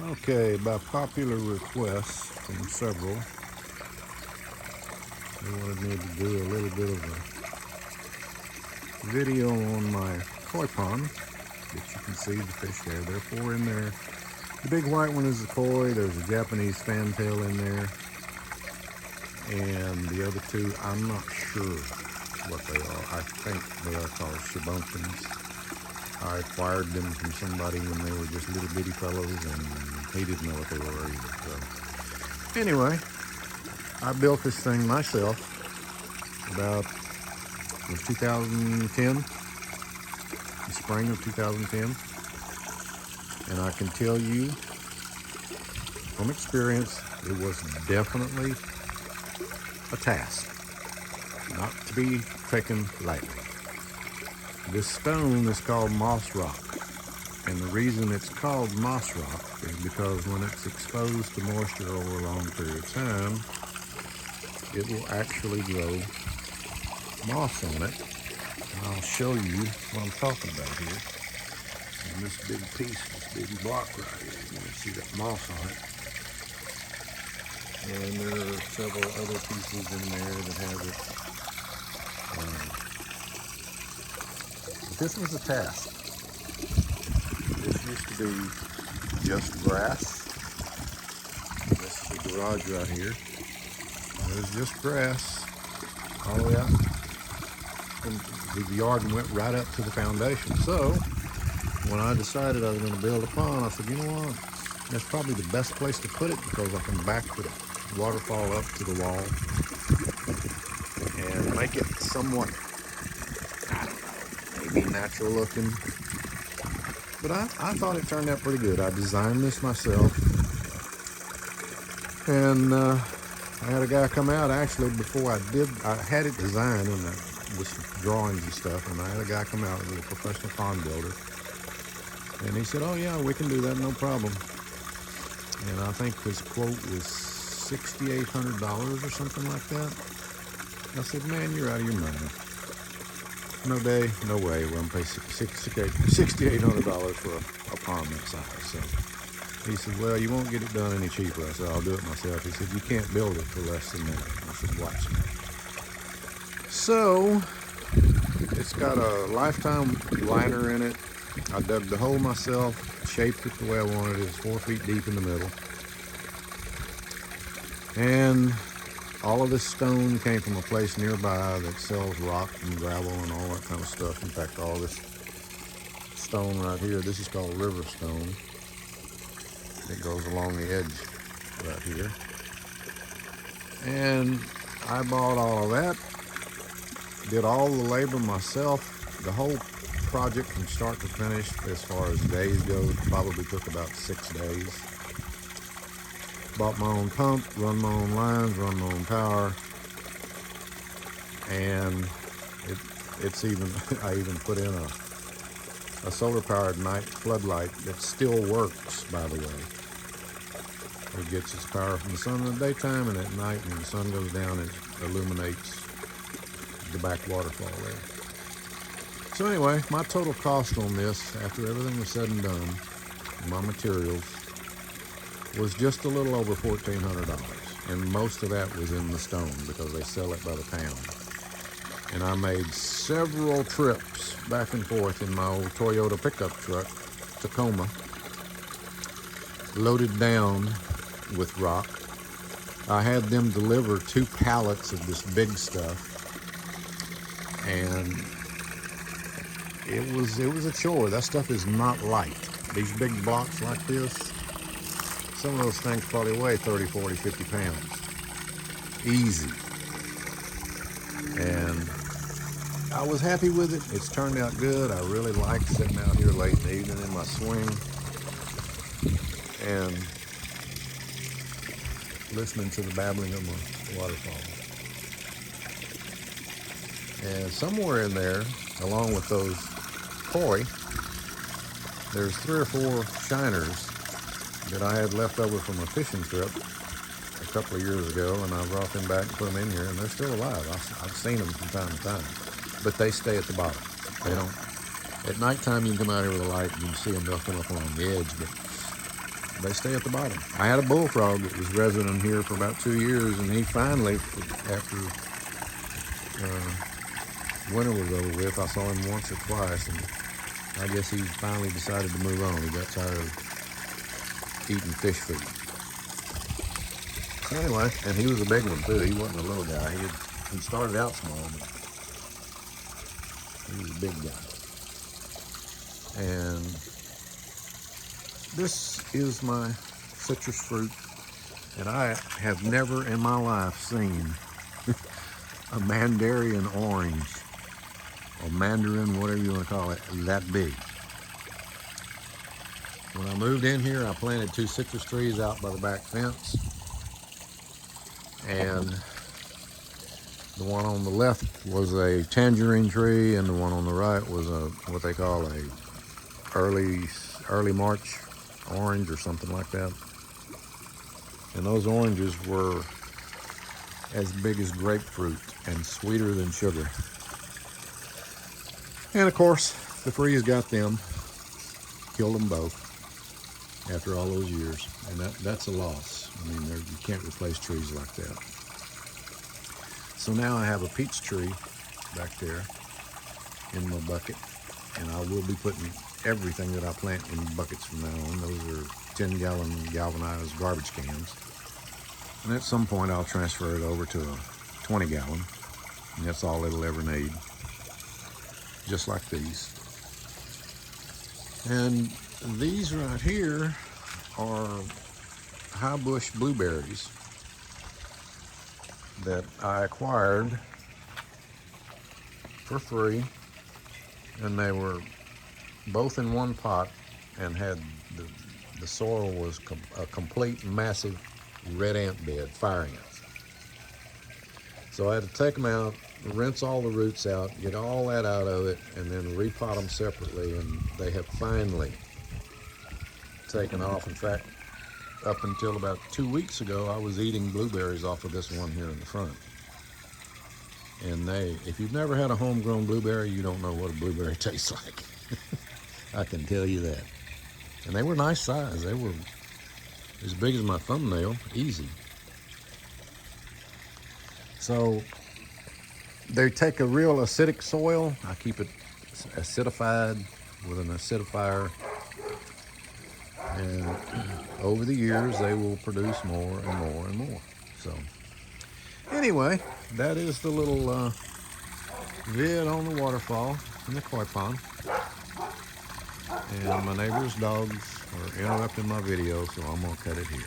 Okay, by popular request from several, they wanted me to do a little bit of a video on my koi pond that you can see the fish there. There are four in there. The big white one is the koi. There's a Japanese fantail in there. And the other two, I'm not sure what they are. I think they are called shibunkins. I acquired them from somebody when they were just little bitty fellows, and he didn't know what they were either. So anyway, I built this thing myself about 2010, the spring of 2010. And I can tell you from experience, it was definitely a task, not to be taken lightly. This stone is called moss rock, and the reason it's called moss rock is because when it's exposed to moisture over a long period of time, it will actually grow moss on it. And I'll show you what I'm talking about here. And this big piece, this big block right here, you can see that moss on it. And there are several other pieces in there that have it. This was a task. This used to be just grass. This is the garage right here. There's just grass all the way out from the yard and went right up to the foundation. So when I decided I was going to build a pond, I said, you know what? That's probably the best place to put it because I can back the waterfall up to the wall and make it somewhat, I don't know, maybe natural looking. But I thought it turned out pretty good. I designed this myself. And I had a guy come out actually before I had it designed and with some drawings and stuff. And I had a guy come out with a professional pond builder. And he said, oh yeah, we can do that, no problem. And I think his quote was $6,800 or something like that. I said, man, you're out of your mind. No day, no way. We're going to pay $6,800 for a pond that size. So he said, well, you won't get it done any cheaper. I said, I'll do it myself. He said, you can't build it for less than that. I said, watch me. So it's got a lifetime liner in it. I dug the hole myself, shaped it the way I wanted it. It's 4 feet deep in the middle. And all of this stone came from a place nearby that sells rock and gravel and all that kind of stuff. In fact, all this stone right here, this is called river stone. It goes along the edge right here. And I bought all of that, did all the labor myself. The whole project from start to finish, as far as days go, probably took about 6 days. Bought my own pump, run my own lines, run my own power, and it's even I even put in a solar powered night floodlight that still works, by the way. It gets its power from the sun in the daytime, and at night when the sun goes down it illuminates the back waterfall there. So anyway, my total cost on this, after everything was said and done, my materials, was just a little over $1,400. And most of that was in the stone because they sell it by the pound. And I made several trips back and forth in my old Toyota pickup truck, Tacoma, loaded down with rock. I had them deliver 2 pallets of this big stuff. And it was a chore. That stuff is not light. These big blocks like this, some of those things probably weigh 30, 40, 50 pounds. Easy. And I was happy with it. It's turned out good. I really like sitting out here late in the evening in my swing and listening to the babbling of my waterfall. And somewhere in there, along with those koi, there's 3 or 4 shiners that I had left over from a fishing trip a couple of years ago, and I brought them back and put them in here, and they're still alive. I've seen them from time to time, but they stay at the bottom. They don't. At nighttime, you can come out here with a light and you can see them. They'll come up along the edge, but they stay at the bottom. I had a bullfrog that was resident here for about 2 years, and he finally, after winter was over with, I saw him once or twice, and I guess he finally decided to move on. He got tired of eating fish food. So anyway, and he was a big one too. He wasn't a little guy. He started out small, but he was a big guy. And this is my citrus fruit, and I have never in my life seen a Mandarin orange, or mandarin, whatever you want to call it, that big. When I moved in here, I planted 2 citrus trees out by the back fence, and the one on the left was a tangerine tree, and the one on the right was a what they call a early March orange or something like that. And those oranges were as big as grapefruit and sweeter than sugar. And of course, the freeze got them, killed them both after all those years. And that's a loss. I mean, you can't replace trees like that. So now I have a peach tree back there in my bucket, and I will be putting everything that I plant in buckets from now on. Those are 10-gallon galvanized garbage cans. And at some point I'll transfer it over to a 20-gallon, and that's all it'll ever need. Just like these. And these right here are high bush blueberries that I acquired for free, and they were both in one pot, and had the soil was a complete massive red ant bed, fire ants. So I had to take them out, rinse all the roots out, get all that out of it, and then repot them separately, and they have finally taken off. In fact, up until about 2 weeks ago, I was eating blueberries off of this one here in the front. And if you've never had a homegrown blueberry, you don't know what a blueberry tastes like. I can tell you that. And they were nice size. They were as big as my thumbnail, easy. So they take a real acidic soil. I keep it acidified with an acidifier. And over the years, they will produce more and more and more. So anyway, that is the little vid on the waterfall in the koi pond. And my neighbor's dogs are interrupting my video, so I'm gonna cut it here.